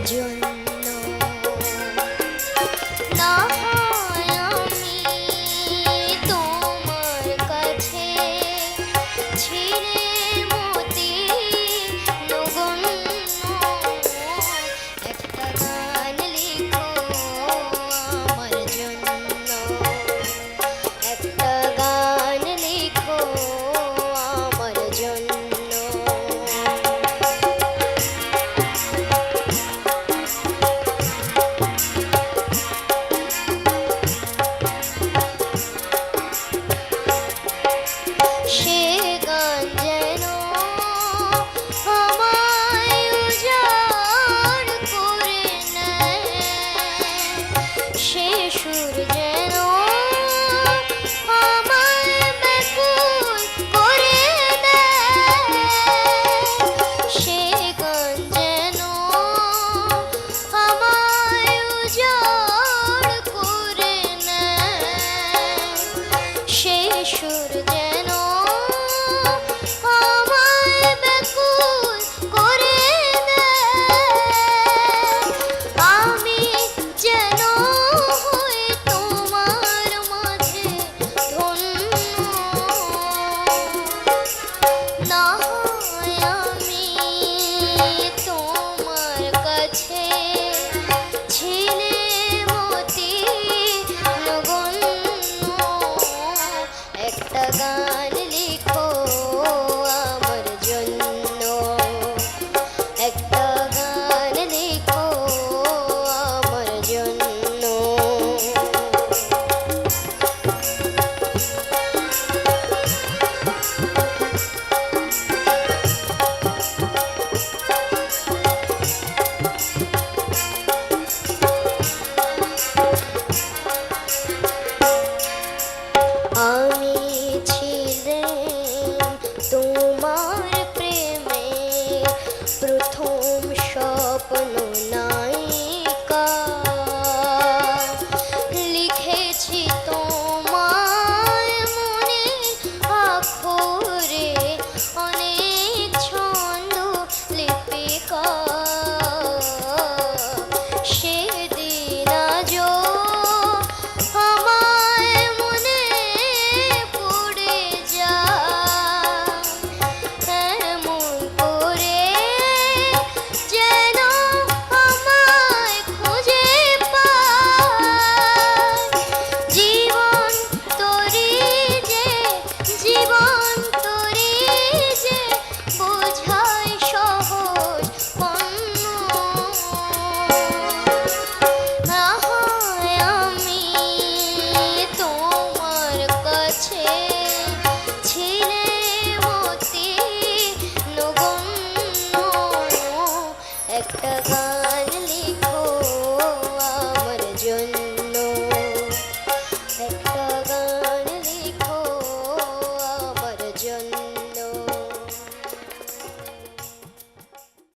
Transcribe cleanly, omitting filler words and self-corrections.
জন্য না হয় আমি তোমার কাছে ছিঁড়ে মতি নগণ্য একটা গান লিখো আমার জন্য একটা গান লিখো আমার জন্য সে গান যেন আমায় উজাড় করে নেয় সে সুর যেন আমায় ব্যাকুল করে দেয় সে গান যেন আমায় উজাড় করে নেয় সে সুর যেন আমায় ব্যাকুল করে দেয় আমি যেন হই তোমার মাঝে ধন্য না হয় আমি তোমার কাছে ছিলে মতি নগণ্য একটা গান লিখো আমার জন্য একটা গান লিখো আমার জন্য আমি ছিলেন তোমার প্রেমে প্রথম স্বপ্ন নায়িকা লিখেছি তোমায় মনের আখরে অনেক ছন্দ লিপিকা সেদিন আজও আমায় মনে পড়ে যায় এমন করে যেন আমায় খুঁজে পায় জীবন তোরি যে বোঝায় সহজ পণ্য না হয় আমি তোমার কাছে ছিলে মতি নগণ্য একটা গান